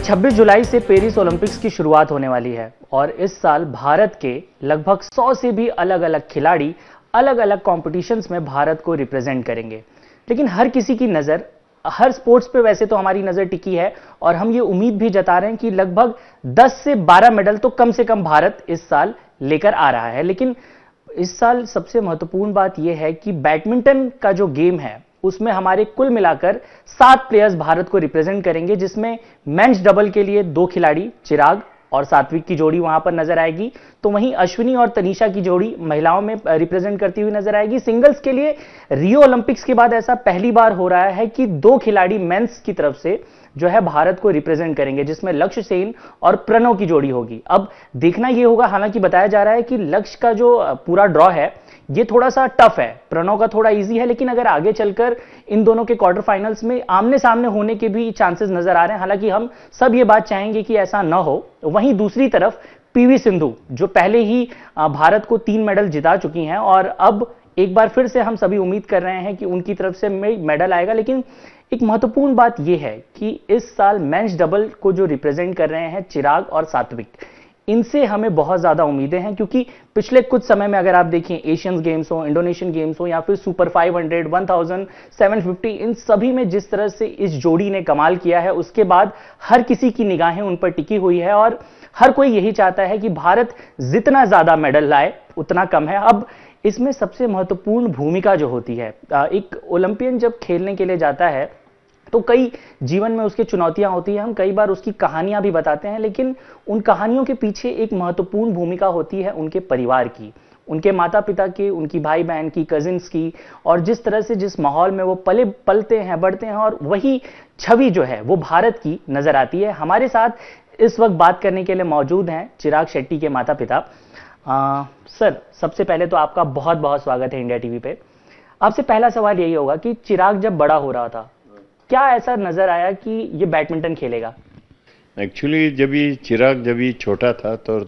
26 जुलाई से Paris Olympics की शुरुआत होने वाली है और इस साल भारत के लगभग 100 से भी अलग अलग खिलाड़ी अलग अलग कॉम्पिटिशन्स में भारत को रिप्रेजेंट करेंगे। लेकिन हर किसी की नज़र हर स्पोर्ट्स पे वैसे तो हमारी नज़र टिकी है और हम ये उम्मीद भी जता रहे हैं कि लगभग 10 से 12 मेडल तो कम से कम भारत इस साल लेकर आ रहा है। लेकिन इस साल सबसे महत्वपूर्ण बात यह है कि बैडमिंटन का जो गेम है उसमें हमारे कुल मिलाकर 7 प्लेयर्स भारत को रिप्रेजेंट करेंगे, जिसमें मेंस डबल के लिए 2 खिलाड़ी चिराग और सात्विक की जोड़ी वहां पर नजर आएगी, तो वहीं अश्विनी और तनीषा की जोड़ी महिलाओं में रिप्रेजेंट करती हुई नजर आएगी। सिंगल्स के लिए रियो ओलंपिक्स के बाद ऐसा पहली बार हो रहा है कि 2 खिलाड़ी मेंस की तरफ से जो है भारत को रिप्रेजेंट करेंगे, जिसमें लक्ष्य सेन और प्रणव की जोड़ी होगी। अब देखना यह होगा, हालांकि बताया जा रहा है कि लक्ष्य का जो पूरा ड्रॉ है ये थोड़ा सा टफ है, प्रणव का थोड़ा इजी है, लेकिन अगर आगे चलकर इन दोनों के क्वार्टर फाइनल्स में आमने सामने होने के भी चांसेस नजर आ रहे हैं। हालांकि हम सब ये बात चाहेंगे कि ऐसा न हो। वहीं दूसरी तरफ पीवी सिंधु जो पहले ही भारत को 3 मेडल जिता चुकी हैं और अब एक बार फिर से हम सभी उम्मीद कर रहे हैं कि उनकी तरफ से मेडल आएगा। लेकिन एक महत्वपूर्ण बात यह है कि इस साल मेंस डबल को जो रिप्रेजेंट कर रहे हैं चिराग और सात्विक, इनसे हमें बहुत ज्यादा उम्मीदें हैं, क्योंकि पिछले कुछ समय में अगर आप देखें एशियन गेम्स हो, इंडोनेशियन गेम्स हो या फिर सुपर 500, 1000, 750, इन सभी में जिस तरह से इस जोड़ी ने कमाल किया है उसके बाद हर किसी की निगाहें उन पर टिकी हुई है और हर कोई यही चाहता है कि भारत जितना ज्यादा मेडल लाए उतना कम है। अब इसमें सबसे महत्वपूर्ण भूमिका जो होती है, एक ओलंपियन जब खेलने के लिए जाता है तो कई जीवन में उसकी चुनौतियां होती हैं, हम कई बार उसकी कहानियां भी बताते हैं, लेकिन उन कहानियों के पीछे एक महत्वपूर्ण भूमिका होती है उनके परिवार की, उनके माता पिता की, उनकी भाई बहन की, कजिन्स की, और जिस तरह से जिस माहौल में वो पलते हैं बढ़ते हैं, और वही छवि जो है वो भारत की नजर आती है। हमारे साथ इस वक्त बात करने के लिए मौजूद हैं चिराग शेट्टी के माता पिता। सर, सबसे पहले तो आपका बहुत बहुत स्वागत है इंडिया टीवी पे। आपसे पहला सवाल यही होगा कि चिराग जब बड़ा हो रहा था क्या ऐसा नजर आया कि ये बैडमिंटन खेलेगा? एक्चुअली जब ये छोटा था तो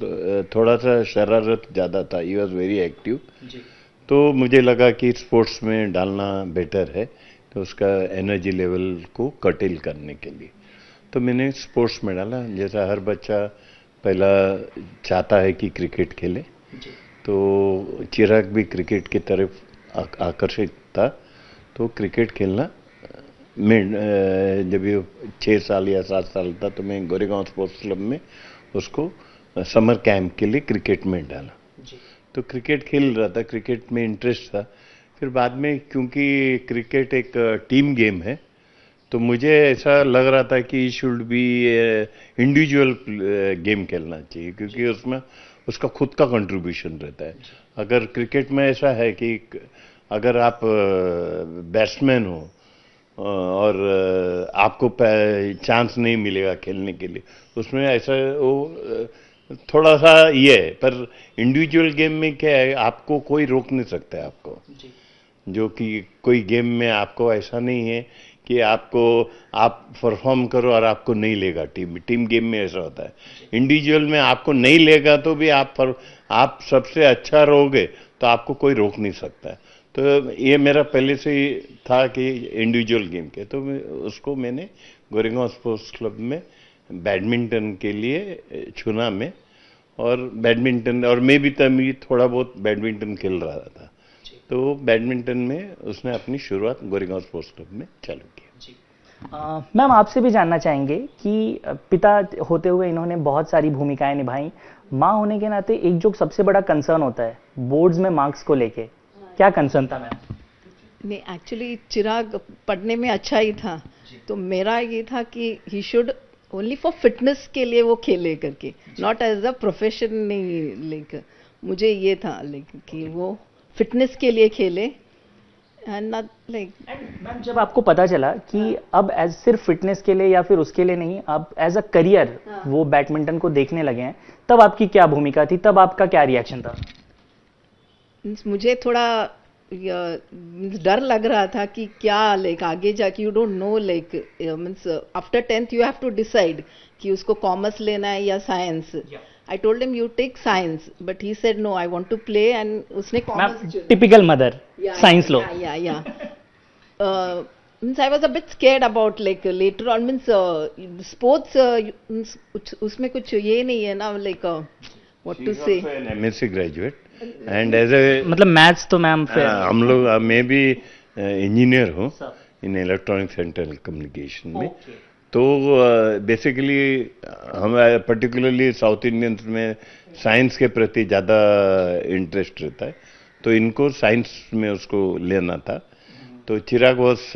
थोड़ा सा शरारत ज़्यादा था, ही वॉज वेरी एक्टिव, तो मुझे लगा कि स्पोर्ट्स में डालना बेटर है, तो उसका एनर्जी लेवल को कटेल करने के लिए तो मैंने स्पोर्ट्स में डाला। जैसा हर बच्चा पहला चाहता है कि क्रिकेट खेले, तो चिराग भी क्रिकेट की तरफ आकर्षित था, तो क्रिकेट खेलना मैं जब ये 6 साल या 7 साल था तो मैं गोरेगांव स्पोर्ट्स क्लब में उसको समर कैंप के लिए क्रिकेट में डाला। तो क्रिकेट खेल रहा था, क्रिकेट में इंटरेस्ट था। फिर बाद में क्योंकि क्रिकेट एक टीम गेम है तो मुझे ऐसा लग रहा था कि शुड बी इंडिविजुअल गेम खेलना चाहिए, क्योंकि उसमें उसका खुद का कंट्रीब्यूशन रहता है। अगर क्रिकेट में ऐसा है कि अगर आप बैट्समैन हो और आपको चांस नहीं मिलेगा खेलने के लिए, उसमें ऐसा वो थोड़ा सा ये है। पर इंडिविजुअल गेम में क्या है, आपको कोई रोक नहीं सकता है आपको, जो कि कोई गेम में आपको ऐसा नहीं है कि आप परफॉर्म करो और आपको नहीं लेगा। टीम गेम में ऐसा होता है, इंडिविजुअल में आपको नहीं लेगा तो भी आप सबसे अच्छा रहोगे तो आपको कोई रोक नहीं सकता है। तो ये मेरा पहले से ही था कि इंडिविजुअल गेम के, तो उसको मैंने गोरेगांव स्पोर्ट्स क्लब में बैडमिंटन के लिए चुना मैं, और बैडमिंटन, और मैं भी तभी थोड़ा बहुत बैडमिंटन खेल रहा था, तो बैडमिंटन में उसने अपनी शुरुआत गोरेगांव स्पोर्ट्स क्लब में चालू की। मैम, आपसे भी जानना चाहेंगे कि पिता होते हुए इन्होंने बहुत सारी भूमिकाएं निभाई, माँ होने के नाते एक जो सबसे बड़ा कंसर्न होता है बोर्ड्स में मार्क्स को लेके, क्या कंसर्न था मैम? नहीं, एक्चुअली चिराग पढ़ने में अच्छा ही था, तो मेरा ये था कि he should only for fitness के लिए वो खेले करके, नॉट एज अ प्रोफेशन नहीं लेकर। मुझे ये था कि वो फिटनेस के लिए खेले एंड नॉट लाइक। मैम, जब आपको पता चला कि अब एज सिर्फ फिटनेस के लिए या फिर उसके लिए नहीं, अब एज अ करियर वो बैडमिंटन को देखने लगे हैं, तब आपकी क्या भूमिका थी, तब आपका क्या रिएक्शन था? मुझे थोड़ा डर लग रहा था कि क्या लाइक आगे जाके you don't know like means after 10th you have to decide कि उसको कॉमर्स लेना है या science. I told him you take science, but he said no I want to play, and उसने कॉमर्स। टिपिकल मदर, साइंस लो। means I was a bit scared about like later on means sports उसमें कुछ ये नहीं है ना like what to say. She's also an MSc graduate and as a मतलब maths तो मैम फिर हम लोग मैं भी इंजीनियर हूँ इन इलेक्ट्रॉनिक्स एंड टेलीकम्युनिकेशन में. तो बेसिकली हम पर्टिकुलरली साउथ इंडियंस में साइंस के प्रति ज़्यादा इंटरेस्ट रहता है, तो इनको साइंस में उसको लेना था. तो चिराग बस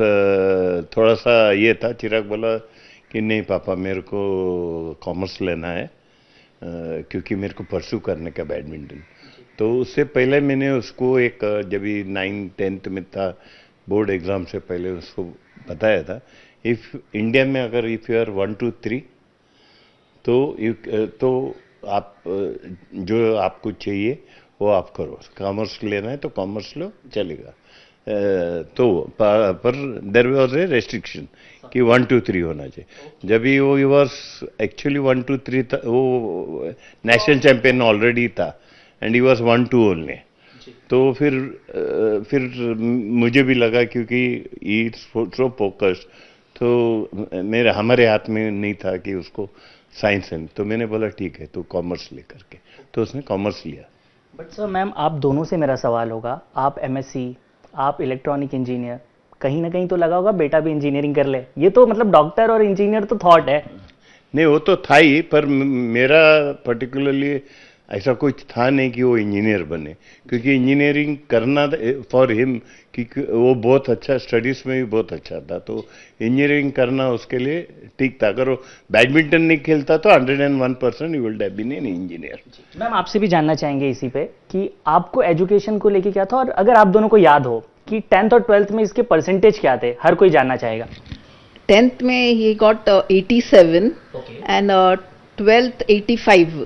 थोड़ा सा ये था, चिराग बोला कि नहीं पापा मेरे को कॉमर्स लेना है क्योंकि मेरे को परस्यू करने का बैडमिंटन. तो उससे पहले मैंने उसको एक जब 9th-10th में था बोर्ड एग्जाम से पहले उसको बताया था, इफ इंडिया में अगर इफ यू आर 1 to 3 तो आप जो आपको चाहिए वो आप करो. कॉमर्स लेना है तो कॉमर्स लो, चलेगा. तो पर देयर वाज ए रेस्ट्रिक्शन कि 1 to 3 होना चाहिए. जब ही वो वाज एक्चुअली 1 to 3 था, वो नेशनल चैंपियन ऑलरेडी था and he was 1 to only. तो फिर मुझे भी लगा क्योंकि ही सो फोकस्ड, तो हमारे हाथ में नहीं था कि उसको साइंस है. तो मैंने बोला ठीक है तो कॉमर्स लेकर के, तो उसने कॉमर्स लिया. बट सर मैम आप दोनों से मेरा सवाल होगा, आप MSc, आप इलेक्ट्रॉनिक इंजीनियर, कहीं ना कहीं तो लगा होगा बेटा भी इंजीनियरिंग कर ले. ये तो मतलब डॉक्टर और इंजीनियर तो थॉट है. नहीं वो तो था ही, पर मेरा पर्टिकुलरली ऐसा कुछ था नहीं कि वो इंजीनियर बने, क्योंकि इंजीनियरिंग करना फॉर हिम, क्योंकि वो बहुत अच्छा स्टडीज में भी बहुत अच्छा था, तो इंजीनियरिंग करना उसके लिए ठीक था. अगर वो बैडमिंटन नहीं खेलता तो 101% you will have been an engineer. Ma'am आपसे भी जानना चाहेंगे इसी पे कि आपको एजुकेशन को लेके क्या था, और अगर आप दोनों को याद हो कि 10th और 12th में इसके परसेंटेज क्या थे, हर कोई जानना चाहेगा. 10th में he got 87 and 12th 85.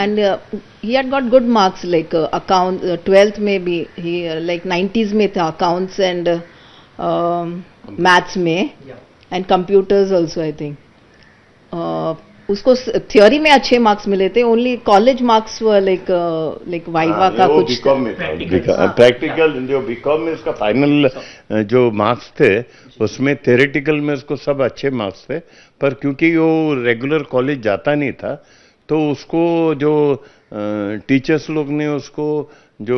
And he had got good marks like account 12th में भी he like 90s में था accounts and maths में and computers also I think. उसको थ्योरी में अच्छे मार्क्स मिले थे, only college marks were like viva का कुछ बीकॉम में प्रैक्टिकल. जो बीकॉम में उसका फाइनल जो मार्क्स थे उसमें थ्योरेटिकल में उसको सब अच्छे मार्क्स थे, पर क्योंकि वो रेगुलर कॉलेज जाता नहीं था तो उसको जो टीचर्स लोग ने उसको जो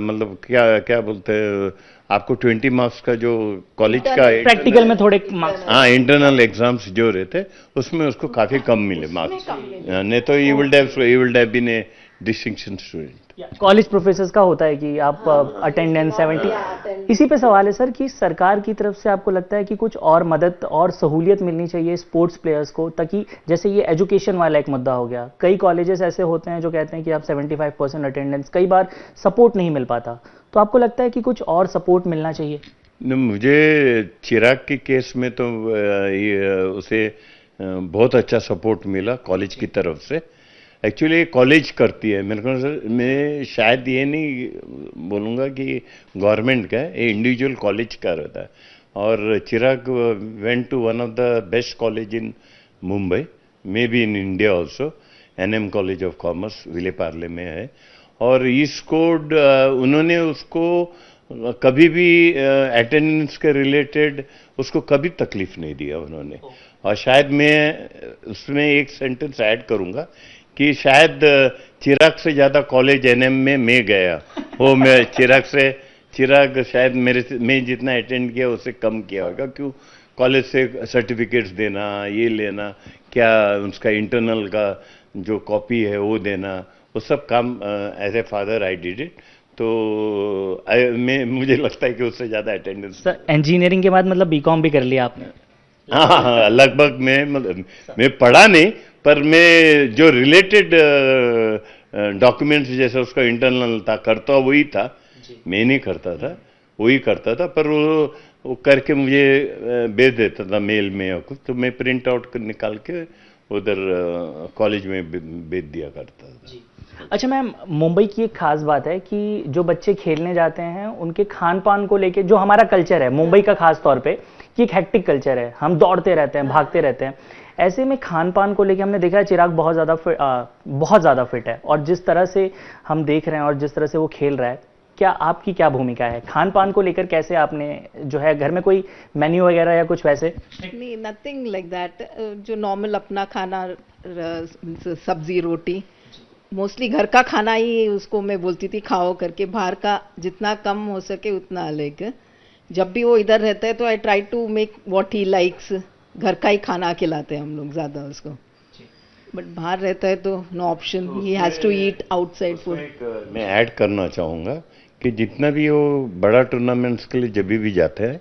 मतलब क्या बोलते हैं आपको 20 मार्क्स का जो कॉलेज का प्रैक्टिकल में थोड़े मार्क्स, हाँ इंटरनल एग्जाम्स जो रहते उसमें उसको काफी कम मिले मार्क्स. नहीं तो he will have been a distinction student. College professors का होता है कि आप अटेंडेंस 70. इसी पे सवाल है सर कि सरकार की तरफ से आपको लगता है कि कुछ और मदद और सहूलियत मिलनी चाहिए स्पोर्ट्स प्लेयर्स को, ताकि जैसे ये एजुकेशन वाला एक मुद्दा हो गया, कई कॉलेजेस ऐसे होते हैं जो कहते हैं कि आप 75% अटेंडेंस, कई बार सपोर्ट नहीं मिल पाता, तो आपको लगता है कि कुछ और सपोर्ट मिलना चाहिए? मुझे चिराग के केस में तो उसे बहुत अच्छा सपोर्ट मिला कॉलेज की तरफ से. एक्चुअली कॉलेज करती है, मेरे को मैं शायद ये नहीं बोलूँगा कि गवर्नमेंट का है, ये इंडिविजुअल कॉलेज का रहता है. और Chirag went to one of the best college in Mumbai, maybe in India also, NM college of commerce Vile Parle में है. और ईस्टकोड उन्होंने उसको कभी भी अटेंडेंस के रिलेटेड उसको कभी तकलीफ नहीं दिया उन्होंने. और शायद मैं उसमें एक सेंटेंस ऐड करूँगा कि शायद चिराग से ज़्यादा कॉलेज NM में मैं गया वो, मैं चिराग शायद मैं जितना अटेंड किया उससे कम किया होगा. क्यों कॉलेज से सर्टिफिकेट्स देना, ये लेना, क्या उसका इंटरनल का जो कॉपी है वो देना, वो सब काम as a father I did it. तो मुझे लगता है कि उससे ज़्यादा अटेंडेंस. सर इंजीनियरिंग के बाद मतलब बीकॉम भी कर लिया आपने? हाँ लगभग मैं पढ़ा नहीं, पर मैं जो रिलेटेड डॉक्यूमेंट्स जैसे उसका इंटरनल था करता वही था, मैं नहीं करता था, वही करता था. पर वो करके मुझे भेज देता था मेल में या कुछ, तो मैं प्रिंट आउट निकाल के उधर कॉलेज में भेज दिया करता था. अच्छा मैम, मुंबई की एक खास बात है कि जो बच्चे खेलने जाते हैं उनके खान पान को लेके जो हमारा कल्चर है मुंबई का खास तौर पे, कि एक हेक्टिक कल्चर है, हम दौड़ते रहते हैं, भागते रहते हैं. ऐसे में खान पान को लेके हमने देखा है चिराग बहुत ज़्यादा फिट है, और जिस तरह से हम देख रहे हैं और जिस तरह से वो खेल रहा है, क्या आपकी क्या भूमिका है खान पान को लेकर? कैसे आपने जो है घर में कोई मेन्यू वगैरह या कुछ वैसे? नहीं, नथिंग लाइक दैट। जो नॉर्मल अपना खाना, सब्जी रोटी, मोस्टली घर का खाना ही उसको मैं बोलती थी खाओ करके, बाहर का जितना कम हो सके उतना। लाइक जब भी वो इधर रहता है तो I try to make what he likes, घर का ही खाना खिलाते हैं हम लोग ज्यादा उसको। बट बाहर रहता है तो no option, he has to eat outside food. मैं ऐड करना चाहूँगा कि जितना भी वो बड़ा टूर्नामेंट्स के लिए जब भी जाते हैं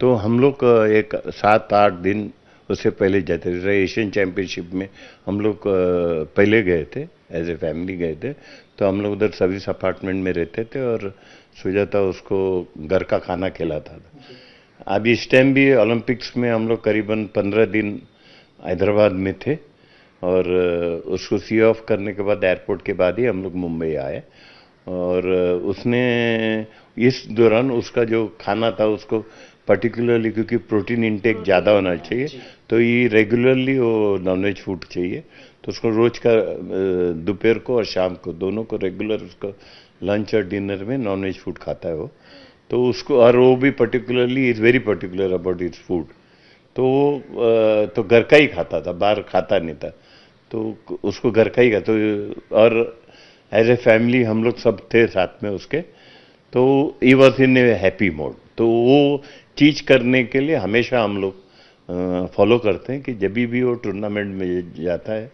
तो हम लोग एक 7-8 दिन उससे पहले जाते थे। एशियन चैंपियनशिप में हम लोग पहले गए थे, एज ए फैमिली गए थे, तो हम लोग उधर सर्विस अपार्टमेंट में रहते थे और सुजाता उसको घर का खाना खिलाता था। अब इस टाइम भी ओलंपिक्स में हम लोग करीबन 15 दिन हैदराबाद में थे और उसको सी ऑफ करने के बाद एयरपोर्ट के बाद ही हम लोग मुंबई आए। और उसने इस दौरान उसका जो खाना था उसको पर्टिकुलरली, क्योंकि प्रोटीन इंटेक ज़्यादा होना चाहिए, तो ये रेगुलरली वो नॉनवेज फूड चाहिए, तो उसको रोज का दोपहर को और शाम को दोनों को रेगुलर उसको लंच और डिनर में नॉनवेज फूड खाता है वो। तो उसको, और वो भी particularly is very particular about its food, तो घर का ही खाता था, बाहर खाता नहीं था, तो उसको घर का ही खाता। और एज ए फैमिली हम लोग सब थे साथ में उसके, तो he was in A happy mode. तो वो चीज करने के लिए हमेशा हम लोग फॉलो करते हैं कि जब भी वो टूर्नामेंट में जाता है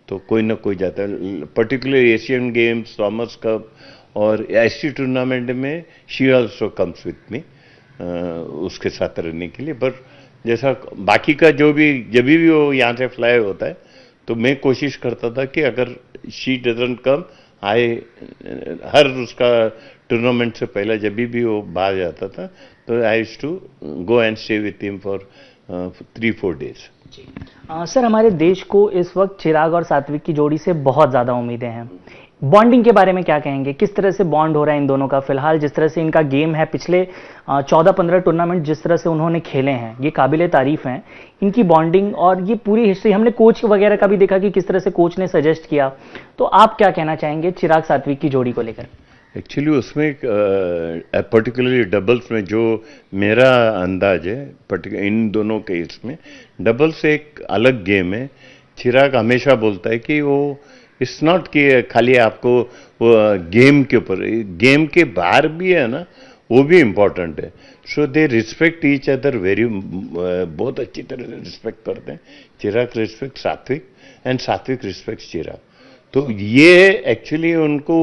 तो कोई ना कोई जाता है। Particular Asian games, Thomas cup और ऐसी टूर्नामेंट में she also comes with me उसके साथ रहने के लिए। बट जैसा बाकी का जो भी जब भी वो यहाँ से फ्लाई होता है तो मैं कोशिश करता था कि अगर शी डजंट कम, हर उसका टूर्नामेंट से पहले जब भी वो बाहर जाता था तो I used to go and stay with him for 3-4 days. Sir, हमारे देश को इस वक्त चिराग और सात्विक की जोड़ी से बहुत ज़्यादा उम्मीदें हैं। बॉन्डिंग के बारे में क्या कहेंगे? किस तरह से बॉन्ड हो रहा है इन दोनों का? फिलहाल जिस तरह से इनका गेम है, पिछले 14-15 टूर्नामेंट जिस तरह से उन्होंने खेले हैं, ये काबिले तारीफ हैं। इनकी बॉन्डिंग और ये पूरी हिस्ट्री, हमने कोच वगैरह का भी देखा कि किस तरह से कोच ने सजेस्ट किया। तो आप क्या कहना चाहेंगे चिराग सात्विक की जोड़ी को लेकर? एक्चुअली उसमें पर्टिकुलरली डबल्स में जो मेरा अंदाज है, इन दोनों केस में डबल्स एक अलग गेम है। चिराग हमेशा बोलता है कि वो इट्स नॉट कि खाली आपको वो गेम के ऊपर, गेम के बाहर भी है ना, वो भी इम्पोर्टेंट है। So they respect each other very, बहुत अच्छी तरह से रिस्पेक्ट करते हैं। Chirag respect Satwik and Satwik respect Chirag. तो ये एक्चुअली उनको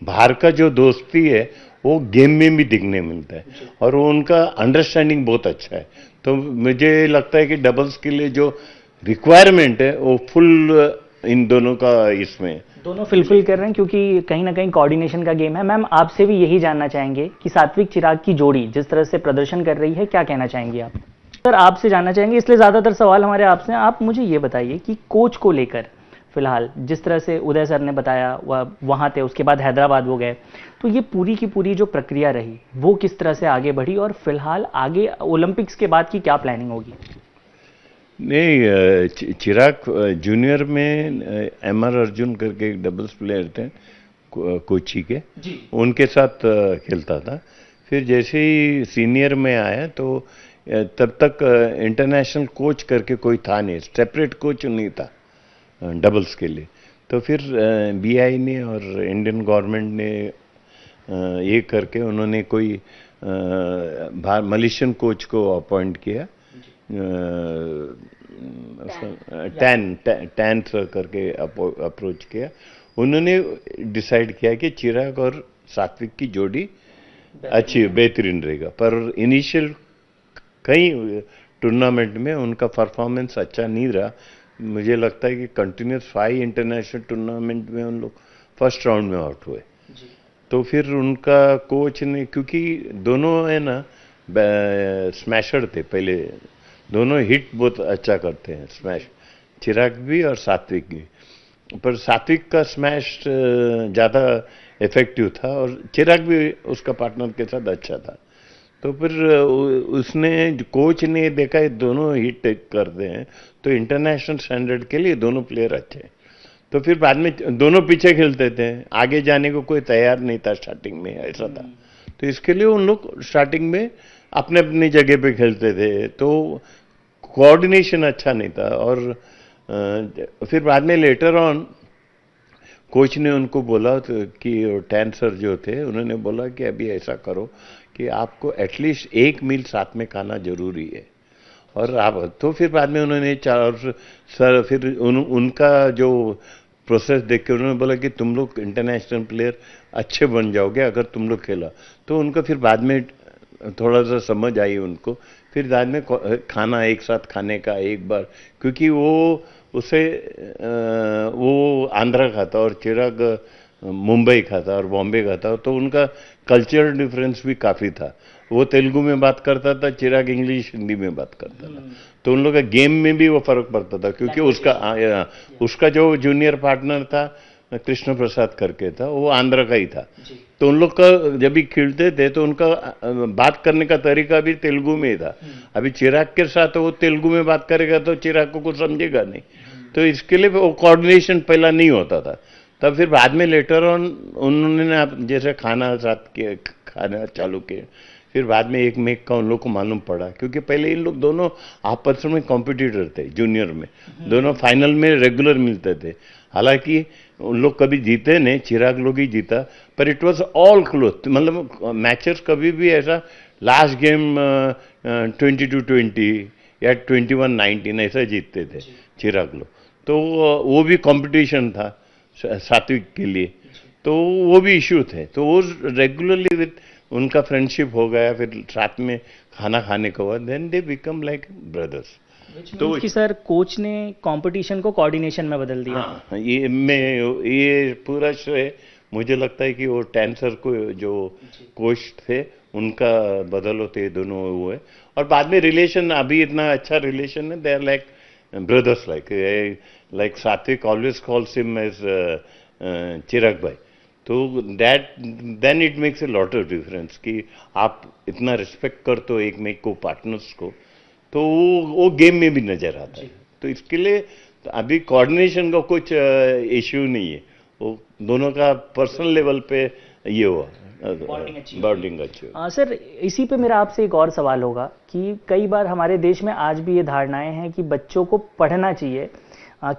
बाहर का जो दोस्ती है वो गेम में भी दिखने मिलता है और वो उनका अंडरस्टैंडिंग बहुत अच्छा है। तो मुझे लगता है कि डबल्स के लिए जो रिक्वायरमेंट है वो फुल इन दोनों का इसमें दोनों फुलफिल कर रहे हैं, क्योंकि कहीं ना कहीं कोऑर्डिनेशन का गेम है। मैम, आपसे भी यही जानना चाहेंगे कि सात्विक चिराग की जोड़ी जिस तरह से प्रदर्शन कर रही है, क्या कहना चाहेंगे आप? सर, आपसे जानना चाहेंगे, इसलिए ज़्यादातर सवाल हमारे आपसे हैं। आप मुझे ये बताइए कि कोच को लेकर फिलहाल जिस तरह से उदय सर ने बताया, वहाँ थे, उसके बाद हैदराबाद वो गए, तो ये पूरी की पूरी जो प्रक्रिया रही वो किस तरह से आगे बढ़ी और फिलहाल आगे ओलंपिक्स के बाद की क्या प्लानिंग होगी? नहीं, चिराग जूनियर में एमआर अर्जुन करके एक डबल्स प्लेयर थे कोची के, उनके साथ खेलता था। फिर जैसे ही सीनियर में आया तो तब तक इंटरनेशनल कोच करके कोई था नहीं, सेपरेट कोच नहीं था डबल्स के लिए। तो फिर बीआई ने और इंडियन गवर्नमेंट ने ये करके उन्होंने कोई मलेशियन कोच को अपॉइंट किया, टैन करके अप्रोच किया। उन्होंने डिसाइड किया कि चिराग और सात्विक की जोड़ी अच्छी बेहतरीन रहेगा, पर इनिशियल कई टूर्नामेंट में उनका परफॉर्मेंस अच्छा नहीं रहा। मुझे लगता है कि कंटिन्यूस 5 इंटरनेशनल टूर्नामेंट में उन लोग फर्स्ट राउंड में आउट हुए। तो फिर उनका कोच ने, क्योंकि दोनों है ना स्मैशर थे पहले, दोनों हिट बहुत अच्छा करते हैं स्मैश, चिराग भी और सात्विक भी। पर सात्विक का स्मैश ज़्यादा इफेक्टिव था और चिराग भी उसका पार्टनर के साथ अच्छा था। तो फिर उसने, कोच ने देखा ये दोनों हिट करते हैं तो इंटरनेशनल स्टैंडर्ड के लिए दोनों प्लेयर अच्छे हैं। तो फिर बाद में दोनों पीछे खेलते थे, आगे जाने को कोई तैयार नहीं था स्टार्टिंग में, ऐसा था। तो इसके लिए उन लोग स्टार्टिंग में अपने अपनी जगह पे खेलते थे, तो कोऑर्डिनेशन अच्छा नहीं था। और फिर बाद में लेटर ऑन कोच ने उनको बोला तो कि टैन सर जो थे उन्होंने बोला कि अभी ऐसा करो कि आपको एटलीस्ट एक मील साथ में खाना जरूरी है। और आप तो फिर बाद में उन्होंने सर फिर उनका जो प्रोसेस देख के उन्होंने बोला कि तुम लोग इंटरनेशनल प्लेयर अच्छे बन जाओगे अगर तुम लोग खेला। तो उनको फिर बाद में थोड़ा सा समझ आई उनको, फिर बाद में खाना एक साथ खाने का एक बार, क्योंकि वो आंध्रा का था और चिराग मुंबई का था और बॉम्बे का था, तो उनका कल्चरल डिफरेंस भी काफ़ी था। वो तेलुगु में बात करता था, चिराग इंग्लिश हिंदी में बात करता था, तो उन लोगों का गेम में भी वो फर्क पड़ता था, क्योंकि उसका जो जूनियर पार्टनर था कृष्ण प्रसाद करके था, वो आंध्र का ही था। तो उन लोग का जब भी खेलते थे तो उनका बात करने का तरीका भी तेलुगु में ही था। अभी चिराग के साथ वो तेलुगु में बात करेगा तो चिराग को कुछ समझेगा नहीं, तो इसके लिए वो कोऑर्डिनेशन पहला नहीं होता था। तब फिर बाद में लेटर ऑन उन्होंने जैसे खाना चालू किए, फिर बाद में एक मेक का उन लोग को मालूम पड़ा, क्योंकि पहले इन लोग दोनों आपस में कॉम्पिटिटर थे जूनियर में, दोनों फाइनल में रेगुलर मिलते थे। हालांकि उन लोग कभी जीते नहीं, चिराग लोग ही जीता, पर इट वाज ऑल क्लोज। मतलब मैचेस कभी भी ऐसा लास्ट गेम 22-20 या 21-19 ऐसा जीतते थे चिराग लोग। तो वो भी कंपटीशन था सात्विक के लिए, तो वो भी इश्यू थे। तो वो रेगुलरली विद उनका फ्रेंडशिप हो गया, फिर साथ में खाना खाने के बाद then they become like brothers. तो कि सर कोच ने कंपटीशन को कोऑर्डिनेशन में बदल दिया। हाँ, ये पूरा श्रेय मुझे लगता है कि वो टैंसर को जो कोच थे उनका बदल होते दोनों हुए। और बाद में रिलेशन अभी इतना अच्छा रिलेशन है, they are like brothers, like Satwik always calls him as Chirag भाई। तो then it makes a lot of difference कि आप इतना रिस्पेक्ट करते हो एक मेक को, पार्टनर्स को, तो वो गेम में भी नजर आता है। तो इसके लिए तो अभी कोऑर्डिनेशन का कुछ इश्यू नहीं है, वो दोनों का पर्सनल लेवल पे ये हुआ, बॉन्डिंग अच्छी। सर इसी पे मेरा आपसे एक और सवाल होगा कि कई बार हमारे देश में आज भी ये धारणाएं हैं कि बच्चों को पढ़ना चाहिए,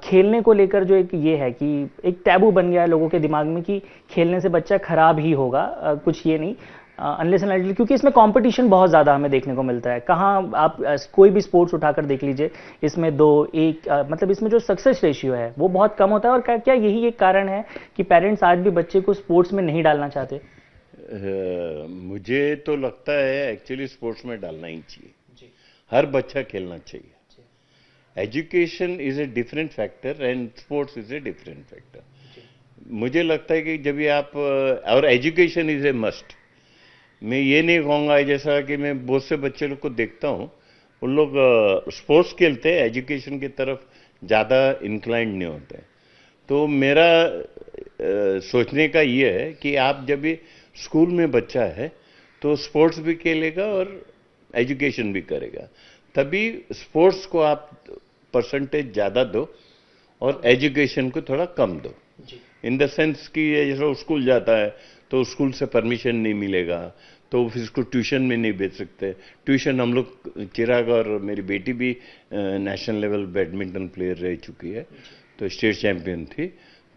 खेलने को लेकर जो एक ये है कि एक टैबू बन गया है लोगों के दिमाग में कि खेलने से बच्चा खराब ही होगा, कुछ ये नहीं अनलेस एंड अनटिल, क्योंकि इसमें कंपटीशन बहुत ज़्यादा हमें देखने को मिलता है। कहाँ आप कोई भी स्पोर्ट्स उठाकर देख लीजिए, इसमें 2-1 मतलब इसमें जो सक्सेस रेशियो है वो बहुत कम होता है। और क्या यही एक कारण है कि पेरेंट्स आज भी बच्चे को स्पोर्ट्स में नहीं डालना चाहते? मुझे तो लगता है एक्चुअली स्पोर्ट्स में डालना ही चाहिए, हर बच्चा खेलना चाहिए। Education is a different factor and sports is a different factor. मुझे लगता है कि जब भी आप और एजुकेशन इज ए मस्ट। मैं ये नहीं कहूँगा, जैसा कि मैं बहुत से बच्चे लोग को देखता हूँ, उन लोग स्पोर्ट्स खेलते हैं, एजुकेशन की तरफ ज़्यादा इंक्लाइंड नहीं होते। तो मेरा सोचने का ये है कि आप जब भी स्कूल में बच्चा है तो स्पोर्ट्स भी खेलेगा और एजुकेशन भी करेगा, तभी स्पोर्ट्स को आप परसेंटेज ज़्यादा दो और एजुकेशन को थोड़ा कम दो। इन द सेंस कि जैसे स्कूल जाता है तो स्कूल से परमिशन नहीं मिलेगा, तो फिर उसको ट्यूशन में नहीं भेज सकते। ट्यूशन हम लोग, चिराग और मेरी बेटी भी नेशनल लेवल बैडमिंटन प्लेयर रह चुकी है, तो स्टेट चैंपियन थी।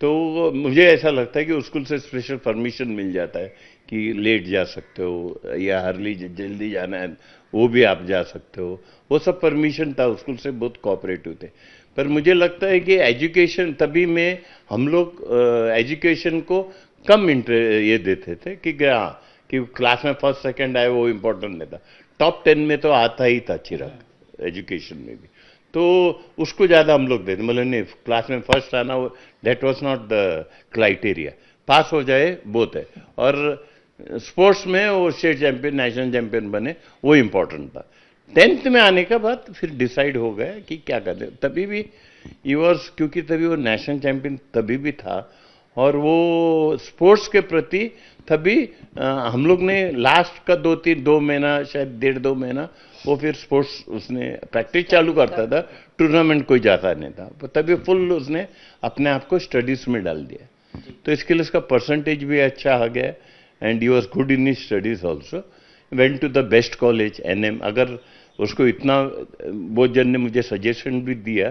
तो मुझे ऐसा लगता है कि स्कूल से स्पेशल परमिशन मिल जाता है कि लेट जा सकते हो या अर्ली जल्दी जाना है वो भी आप जा सकते हो, वो सब परमिशन था, स्कूल से बहुत कोऑपरेटिव थे। पर मुझे लगता है कि एजुकेशन, तभी में हम लोग एजुकेशन को कम ये देते थे कि क्लास में फर्स्ट सेकंड आए वो इम्पोर्टेंट नहीं था। टॉप 10 में तो आता ही था चिराग एजुकेशन में भी, तो उसको ज़्यादा हम लोग देते, मतलब नहीं क्लास में फर्स्ट आना that was not the criteria, pass हो जाए बहुत है। और स्पोर्ट्स में वो स्टेट चैंपियन, नेशनल चैंपियन बने, वो इम्पोर्टेंट था। 10th में आने के बाद फिर डिसाइड हो गया कि क्या करें। तभी भी यूवर्स, क्योंकि तभी वो नेशनल चैंपियन तभी भी था और वो स्पोर्ट्स के प्रति तभी हम लोग ने लास्ट का 2 महीना शायद 1.5-2 महीना वो फिर स्पोर्ट्स उसने प्रैक्टिस चालू करता था, टूर्नामेंट कोई जाता नहीं था, तभी फुल उसने अपने आप को स्टडीज में डाल दिया। तो इसके लिए उसका परसेंटेज भी अच्छा आ गया and he was good in his studies also. Went to the best college NM। अगर उसको इतना, बहुत जन ने मुझे सजेशन भी दिया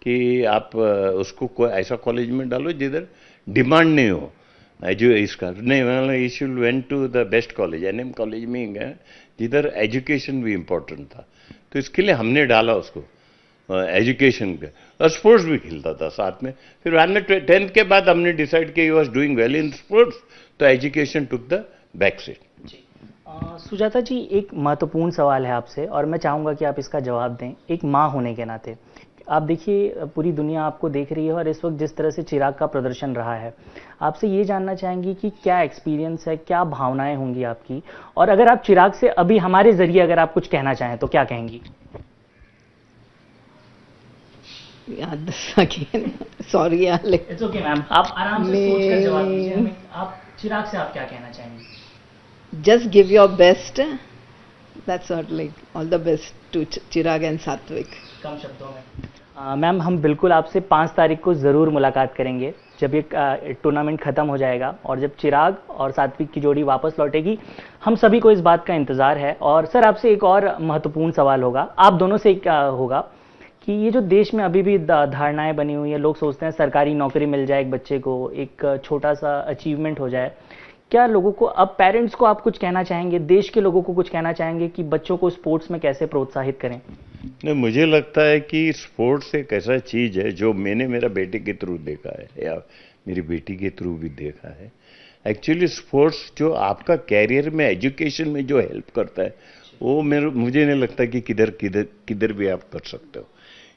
कि आप उसको कोई ऐसा कॉलेज में डालो जिधर डिमांड नहीं हो इसका नहीं, मतलब he should went to the best college, NM college में ही गए जिधर एजुकेशन भी इम्पोर्टेंट था। तो इसके लिए हमने डाला उसको एजुकेशन पे, और स्पोर्ट्स भी खेलता था साथ में। फिर बाद में 10th के बाद हमने डिसाइड किया he was doing well in sports, तो education took the back seat. Sujata ji, एक महत्वपूर्ण सवाल है आपसे और मैं चाहूँगा कि आप इसका जवाब दें एक माँ होने के नाते। आप देखिए, पूरी दुनिया आपको देख रही है और इस वक्त जिस तरह से चिराग का प्रदर्शन रहा है, आपसे ये जानना चाहेंगी कि क्या एक्सपीरियंस है, क्या भावनाएं होंगी आपकी, और अगर आप चिराग से अभी हमारे जरिए अगर आप कुछ कहना चाहें तो क्या कहेंगी? सॉरी यार, इट्स ओके मैम, आप आराम से सोचकर जवाब दीजिए। आप चिराग से आप क्या कहना चाहेंगी? Just give your best. That's what, like, all the best to Chirag and Satvik. कम शब्दों में मैम, हम बिल्कुल आपसे 5 तारीख को ज़रूर मुलाकात करेंगे जब ये टूर्नामेंट ख़त्म हो जाएगा और जब चिराग और सात्विक की जोड़ी वापस लौटेगी। हम सभी को इस बात का इंतज़ार है। और सर, आपसे एक और महत्वपूर्ण सवाल होगा, आप दोनों से होगा कि ये जो देश में अभी भी धारणाएं बनी हुई है, लोग सोचते हैं सरकारी नौकरी मिल जाए एक बच्चे को, एक छोटा सा अचीवमेंट हो जाए। क्या लोगों को, अब पेरेंट्स को आप कुछ कहना चाहेंगे, देश के लोगों को कुछ कहना चाहेंगे कि बच्चों को स्पोर्ट्स में कैसे प्रोत्साहित करें? नहीं, मुझे लगता है कि स्पोर्ट्स एक ऐसा चीज़ है जो मैंने मेरा बेटे के थ्रू देखा है या मेरी बेटी के थ्रू भी देखा है। एक्चुअली स्पोर्ट्स जो आपका कैरियर में, एजुकेशन में जो हेल्प करता है, वो मुझे नहीं लगता कि किधर भी आप कर सकते हो।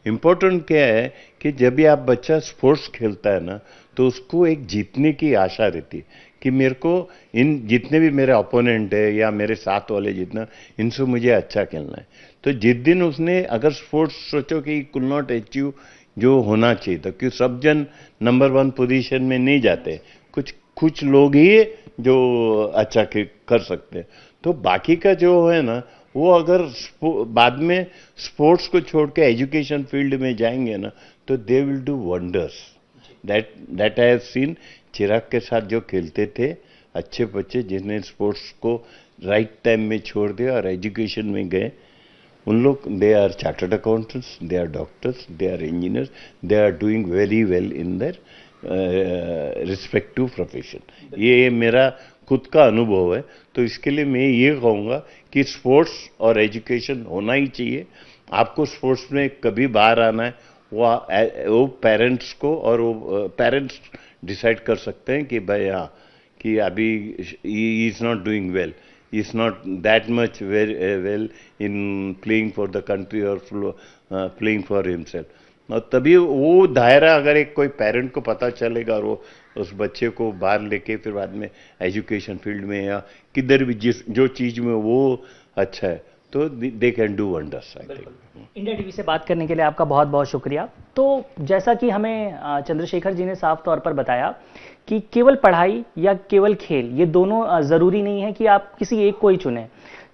इम्पोर्टेंट क्या है कि जब भी आप बच्चा स्पोर्ट्स खेलता है ना, तो उसको एक जीतने की आशा रहती है कि मेरे को इन जितने भी मेरे ओपोनेंट है या मेरे साथ वाले जितना, इनसे मुझे अच्छा खेलना है। तो जिस दिन उसने अगर स्पोर्ट्स सोचो कि कुल नॉट अचीव जो होना चाहिए था, क्योंकि सब जन नंबर 1 पोजीशन में नहीं जाते, कुछ लोग ही जो अच्छा कर सकते हैं। तो बाकी का जो है ना, वो अगर बाद में स्पोर्ट्स को छोड़ के एजुकेशन फील्ड में जाएंगे ना, तो they will do wonders. That I have seen. Chirag के साथ जो खेलते थे अच्छे बच्चे, जिन्हें स्पोर्ट्स को राइट टाइम में छोड़ दिया और एजुकेशन में गए, उन लोग, they are chartered accountants, they are doctors, they are engineers, they are doing very well in their respective profession. ये मेरा खुद का अनुभव है। तो इसके लिए मैं ये कहूँगा कि स्पोर्ट्स और एजुकेशन होना ही चाहिए। आपको स्पोर्ट्स में कभी बाहर आना है, वो पेरेंट्स को, और वो पेरेंट्स डिसाइड कर सकते हैं कि भाई हाँ, कि अभी he is not doing well, he is not that much well in playing for the country और प्लेइंग फॉर हिमसेल्फ। और तभी वो दायरा अगर एक कोई पेरेंट को पता चलेगा और वो उस बच्चे को बाहर लेके फिर बाद में एजुकेशन फील्ड में या किधर भी जो चीज़ में वो अच्छा है, तो they can do wonders. I think. India TV से बात करने के लिए आपका बहुत बहुत शुक्रिया। तो जैसा कि हमें चंद्रशेखर जी ने साफ तौर पर बताया कि केवल पढ़ाई या केवल खेल, ये दोनों ज़रूरी नहीं है कि आप किसी एक को ही चुनें।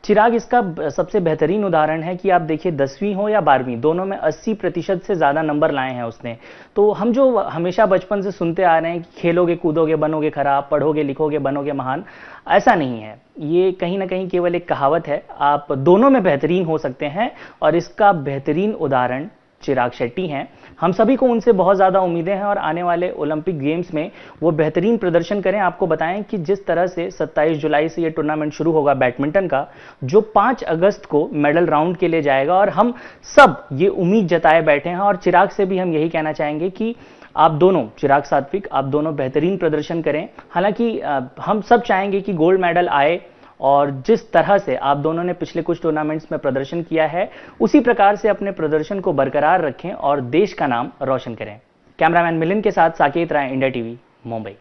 चिराग इसका सबसे बेहतरीन उदाहरण है कि आप देखिए 10वीं हो या 12वीं, दोनों में 80% से ज़्यादा नंबर लाए हैं उसने। तो हम जो हमेशा बचपन से सुनते आ रहे हैं कि खेलोगे कूदोगे बनोगे खराब, पढ़ोगे लिखोगे बनोगे महान, ऐसा नहीं है। ये कहीं ना कहीं केवल एक कहावत है। आप दोनों में बेहतरीन हो सकते हैं और इसका बेहतरीन उदाहरण चिराग शेट्टी हैं। हम सभी को उनसे बहुत ज़्यादा उम्मीदें हैं और आने वाले ओलंपिक गेम्स में वो बेहतरीन प्रदर्शन करें। आपको बताएं कि जिस तरह से 27 जुलाई से ये टूर्नामेंट शुरू होगा बैडमिंटन का, जो 5 अगस्त को मेडल राउंड के लिए जाएगा, और हम सब ये उम्मीद जताए बैठे हैं। और चिराग से भी हम यही कहना चाहेंगे कि आप दोनों, चिराग सात्विक, आप दोनों बेहतरीन प्रदर्शन करें। हालांकि हम सब चाहेंगे कि गोल्ड मेडल आए, और जिस तरह से आप दोनों ने पिछले कुछ टूर्नामेंट्स में प्रदर्शन किया है, उसी प्रकार से अपने प्रदर्शन को बरकरार रखें और देश का नाम रोशन करें। कैमरामैन मिलिंद के साथ साकेत राय, इंडिया टीवी, मुंबई।